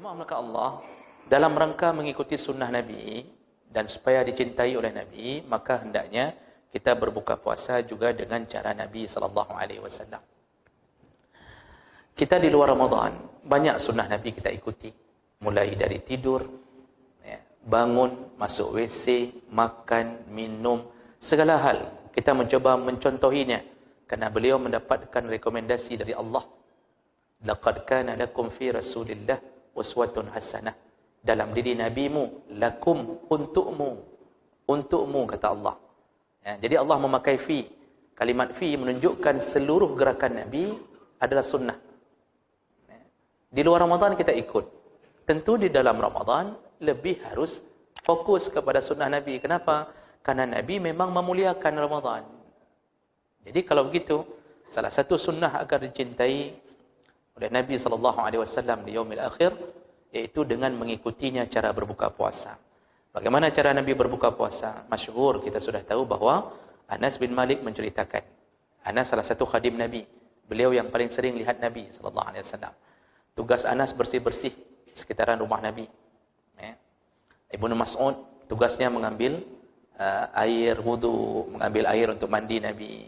Jemaah maka Allah, dalam rangka mengikuti sunnah Nabi dan supaya dicintai oleh Nabi, maka hendaknya kita berbuka puasa juga dengan cara Nabi SAW. Kita di luar Ramadan, banyak sunnah Nabi kita ikuti. Mulai dari tidur, bangun, masuk WC, makan, minum, segala hal. Kita mencoba mencontohinya. Kerana beliau mendapatkan rekomendasi dari Allah. Laqad kana lakum fi Rasulillah uswatun hasanah. Dalam diri nabimu, lakum, untukmu kata Allah. Jadi Allah memakai fi. Kalimat fi menunjukkan seluruh gerakan Nabi adalah sunnah. Di luar Ramadan kita ikut. Tentu di dalam Ramadan lebih harus fokus kepada sunnah Nabi. Kenapa? Karena Nabi memang memuliakan Ramadan. Jadi kalau begitu, salah satu sunnah agar dicintai oleh Nabi SAW di yaumil akhir, iaitu dengan mengikutinya cara berbuka puasa. Bagaimana cara Nabi berbuka puasa? Masyhur, kita sudah tahu bahawa Anas bin Malik menceritakan. Anas salah satu khadim Nabi. Beliau yang paling sering lihat Nabi SAW. Tugas Anas bersih-bersih sekitaran rumah Nabi. Ibnu Mas'ud tugasnya mengambil air wudu, mengambil air untuk mandi Nabi.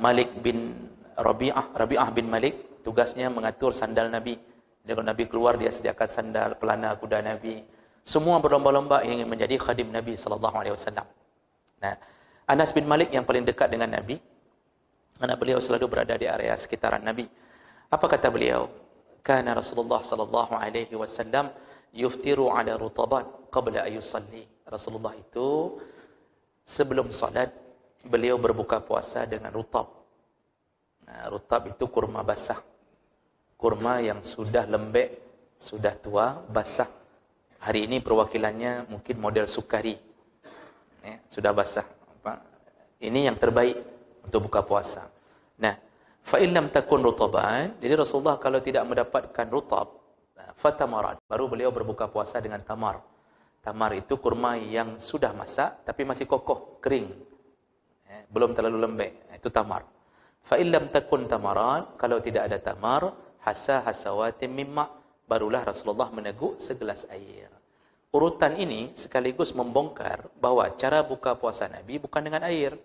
Malik bin Rabi'ah bin Malik tugasnya mengatur sandal Nabi. Kalau Nabi keluar, dia sediakan sandal, pelana kuda Nabi. Semua berlomba-lomba ingin menjadi khadim Nabi SAW. Nah, Anas bin Malik yang paling dekat dengan Nabi, karena beliau selalu berada di area sekitaran Nabi. Apa kata beliau? Kana Rasulullah SAW yuftiru ala rutabat qabla ayusalli. Rasulullah itu sebelum salat beliau berbuka puasa dengan rutab. Nah, rutab itu kurma basah. Kurma yang sudah lembek, sudah tua, basah. Hari ini perwakilannya mungkin model sukari. Sudah basah. Ini yang terbaik untuk buka puasa. Nah, fa in lam takun rutaban, jadi Rasulullah kalau tidak mendapatkan rutab, fatamarat, baru beliau berbuka puasa dengan tamar. Tamar itu kurma yang sudah masak tapi masih kokoh, kering. Belum terlalu lembek. Itu tamar. Fa in lam takun tamaran, kalau tidak ada tamar, hasawatin mimma, barulah Rasulullah meneguk segelas air. Urutan ini sekaligus membongkar bahawa cara buka puasa Nabi bukan dengan air.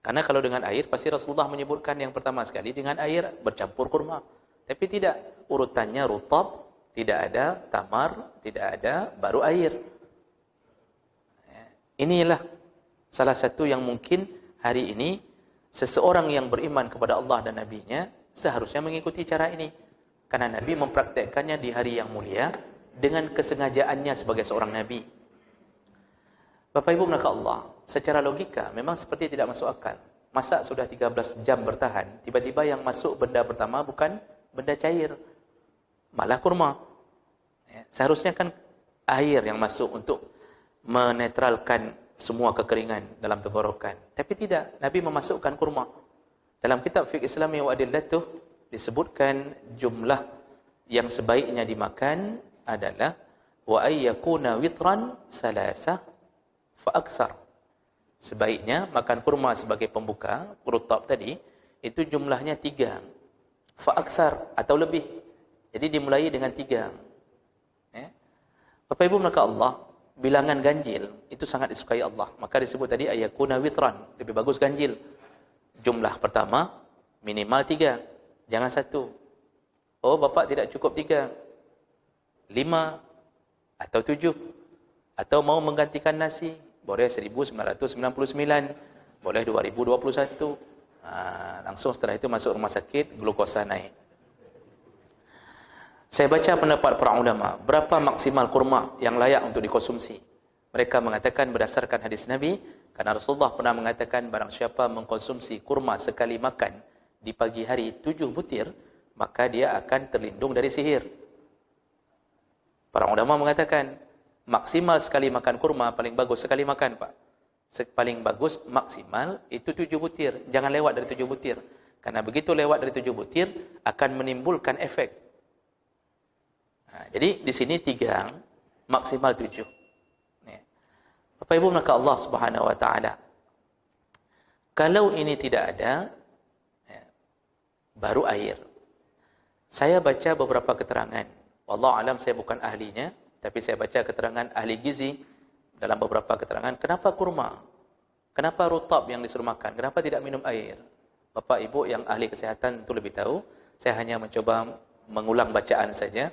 Karena kalau dengan air, pasti Rasulullah menyebutkan yang pertama sekali dengan air bercampur kurma. Tapi tidak, urutannya rutab, tidak ada tamar, tidak ada, baru air. Inilah salah satu yang mungkin hari ini seseorang yang beriman kepada Allah dan Nabi-Nya seharusnya mengikuti cara ini. Karena Nabi mempraktekkannya di hari yang mulia dengan kesengajaannya sebagai seorang Nabi. Bapak Ibu maka Allah, secara logika memang seperti tidak masuk akal. Masak sudah 13 jam bertahan, tiba-tiba yang masuk benda pertama bukan benda cair, malah kurma. Seharusnya kan air yang masuk untuk menetralkan semua kekeringan dalam tenggorokan. Tapi tidak, Nabi memasukkan kurma. Dalam kitab Fiqh Islami wa Adillatuh disebutkan jumlah yang sebaiknya dimakan adalah wa ayyakuna witran salasah fa aksar. Sebaiknya makan kurma sebagai pembuka, rutab tadi, itu jumlahnya 3. Fa aksar atau lebih. Jadi dimulai dengan 3. Bapak Ibu maka Allah, bilangan ganjil itu sangat disukai Allah. Maka disebut tadi ayyakuna witran, lebih bagus ganjil. Jumlah pertama minimal 3, jangan 1. Oh, Bapak tidak cukup 3, 5 atau 7, atau mau menggantikan nasi, boleh 1999, boleh 2021. Langsung setelah itu masuk rumah sakit, glukosa naik. Saya baca pendapat para ulama, berapa maksimal kurma yang layak untuk dikonsumsi. Mereka mengatakan berdasarkan hadis Nabi, karena Rasulullah pernah mengatakan barang siapa mengkonsumsi kurma sekali makan di pagi hari 7 butir, maka dia akan terlindung dari sihir. Para ulama mengatakan maksimal sekali makan kurma, paling bagus sekali makan, Pak. Paling bagus maksimal itu 7 butir. Jangan lewat dari 7 butir. Karena begitu lewat dari 7 butir akan menimbulkan efek. Jadi di sini 3, maksimal 7. Bapak Ibu maka Allah Subhanahu wa taala, kalau ini tidak ada, baru air. Saya baca beberapa keterangan Wallahu alam, saya bukan ahlinya, tapi saya baca keterangan ahli gizi dalam beberapa keterangan, kenapa kurma? Kenapa rutab yang disuruh makan? Kenapa tidak minum air? Bapak Ibu yang ahli kesihatan itu lebih tahu. Saya hanya mencoba mengulang bacaan saja.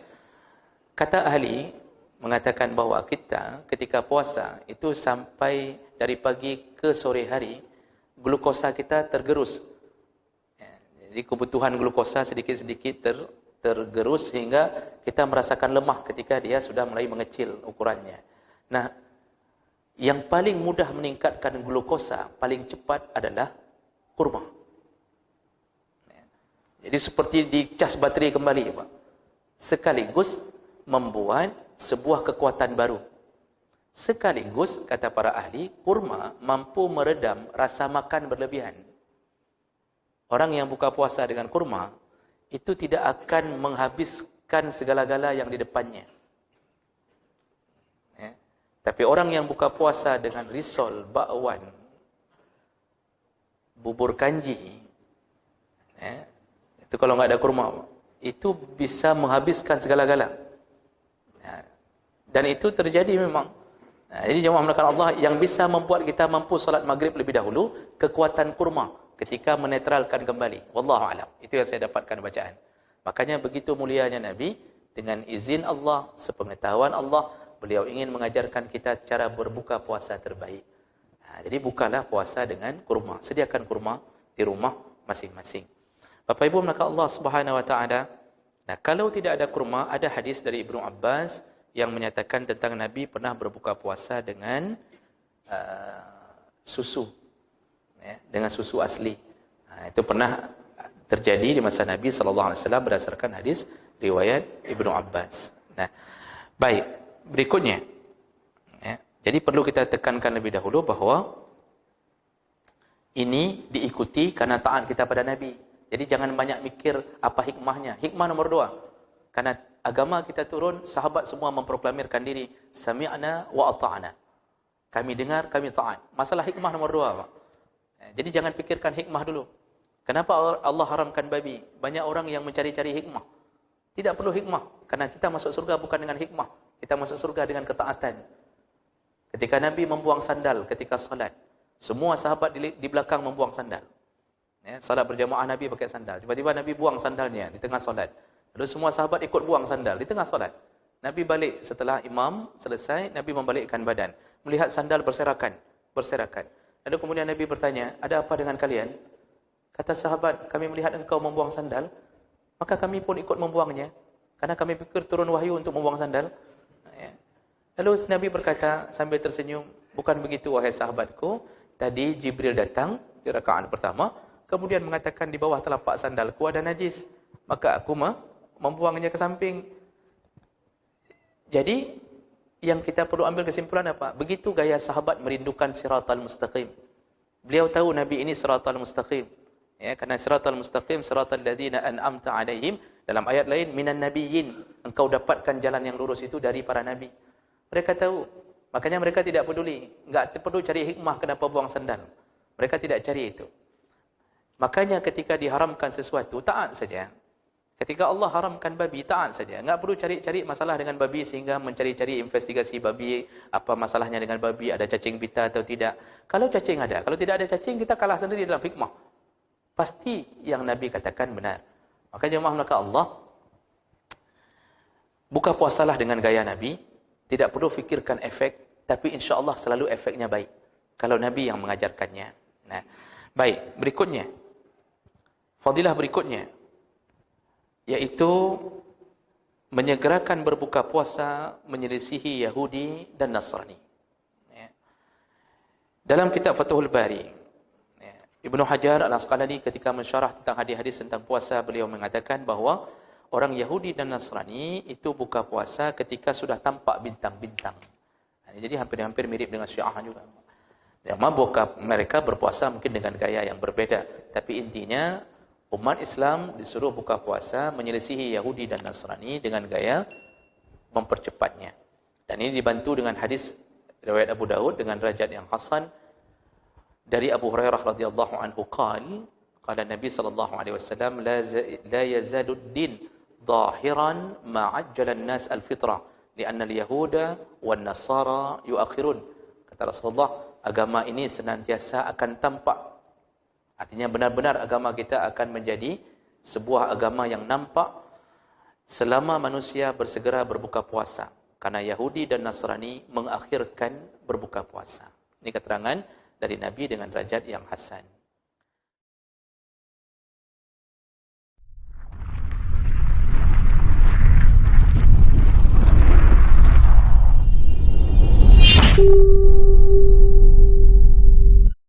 Kata ahli mengatakan bahawa kita ketika puasa itu sampai dari pagi ke sore hari, glukosa kita tergerus. Jadi kebutuhan glukosa sedikit-sedikit tergerus sehingga kita merasakan lemah ketika dia sudah mulai mengecil ukurannya. Nah, yang paling mudah meningkatkan glukosa paling cepat adalah kurma. Jadi seperti dicas baterai kembali, Pak. Sekaligus membuat sebuah kekuatan baru. Sekaligus, kata para ahli, kurma mampu meredam rasa makan berlebihan. Orang yang buka puasa dengan kurma, itu tidak akan menghabiskan segala-gala yang di depannya. Tapi orang yang buka puasa dengan risol, bakwan, bubur kanji, itu kalau nggak ada kurma, itu bisa menghabiskan segala-gala. Dan itu terjadi memang. Jadi jemaah melakukan Allah, yang bisa membuat kita mampu salat maghrib lebih dahulu, kekuatan kurma ketika menetralkan kembali. Wallahu a'lam. Itu yang saya dapatkan bacaan. Makanya begitu mulianya Nabi, dengan izin Allah, sepengetahuan Allah, beliau ingin mengajarkan kita cara berbuka puasa terbaik. Jadi bukalah puasa dengan kurma. Sediakan kurma di rumah masing-masing. Bapak Ibu melakukan Allah Subhanahu Wa Taala. Nah, kalau tidak ada kurma, ada hadis dari Ibnu Abbas yang menyatakan tentang Nabi pernah berbuka puasa dengan susu, dengan susu asli. Itu pernah terjadi di masa Nabi SAW berdasarkan hadis riwayat Ibnu Abbas. Nah, baik. Berikutnya, jadi perlu kita tekankan lebih dahulu bahawa ini diikuti karena taat kita pada Nabi. Jadi jangan banyak mikir apa hikmahnya. Hikmah nomor 2, karena agama kita turun, sahabat semua memproklamirkan diri, sami'na wa ata'na. Kami dengar, kami taat. Masalah hikmah nomor 2, Pak. Jadi jangan pikirkan hikmah dulu. Kenapa Allah haramkan babi? Banyak orang yang mencari-cari hikmah. Tidak perlu hikmah, karena kita masuk surga bukan dengan hikmah. Kita masuk surga dengan ketaatan. Ketika Nabi membuang sandal ketika salat, semua sahabat di belakang membuang sandal. Salat berjamaah Nabi pakai sandal. Tiba-tiba Nabi buang sandalnya di tengah salat. Lalu semua sahabat ikut buang sandal di tengah salat. Nabi balik setelah imam selesai, Nabi membalikkan badan. Melihat sandal berserakan. Lalu kemudian Nabi bertanya, ada apa dengan kalian? Kata sahabat, kami melihat engkau membuang sandal, maka kami pun ikut membuangnya. Karena kami pikir turun wahyu untuk membuang sandal. Lalu Nabi berkata sambil tersenyum, bukan begitu wahai sahabatku, tadi Jibril datang di rakaat pertama, kemudian mengatakan di bawah telapak sandalku ada najis, maka aku membuangnya ke samping. Jadi yang kita perlu ambil kesimpulan apa? Begitu gaya sahabat merindukan siratal mustaqim. Beliau tahu Nabi ini siratal mustaqim. Karena siratal mustaqim siratal ladzina an'amta alaihim, dalam ayat lain minan nabiyyin, engkau dapatkan jalan yang lurus itu dari para nabi. Mereka tahu, makanya mereka tidak peduli, enggak perlu cari hikmah kenapa buang sandal. Mereka tidak cari itu. Makanya ketika diharamkan sesuatu, taat saja. Ketika Allah haramkan babi, taat saja. Enggak perlu cari-cari masalah dengan babi sehingga mencari-cari investigasi babi, apa masalahnya dengan babi, ada cacing pita atau tidak. Kalau cacing ada, kalau tidak ada cacing, kita kalah sendiri dalam hikmah. Pasti yang Nabi katakan benar. Maka jemaah maka Allah, buka puasalah dengan gaya Nabi. Tidak perlu fikirkan efek, tapi insya Allah selalu efeknya baik. Kalau Nabi yang mengajarkannya. Nah, baik, berikutnya. Fadilah berikutnya. Yaitu menyegerakan berbuka puasa menyelisihi Yahudi dan Nasrani. Dalam kitab Fathul Bari, Ibnu Hajar Al-Asqalani ketika mensyarah tentang hadis-hadis tentang puasa, beliau mengatakan bahawa orang Yahudi dan Nasrani itu buka puasa ketika sudah tampak bintang-bintang. Jadi hampir-hampir mirip dengan Syiah juga. Mereka berpuasa mungkin dengan gaya yang berbeda. Tapi intinya, umat Islam disuruh buka puasa menyelisihi Yahudi dan Nasrani dengan gaya mempercepatnya. Dan ini dibantu dengan hadis riwayat Abu Daud dengan derajat yang hasan dari Abu Hurairah radhiyallahu anhu qala Nabi sallallahu alaihi wasallam la yazadu ad-din zahiran ma'ajjalan nas al-fitrah li'anna al-yahuda wan nasara yuakhirun. Kata Rasulullah, agama ini senantiasa akan tampak. Artinya benar-benar agama kita akan menjadi sebuah agama yang nampak selama manusia bersegera berbuka puasa. Karena Yahudi dan Nasrani mengakhirkan berbuka puasa. Ini keterangan dari Nabi dengan derajat yang hasan.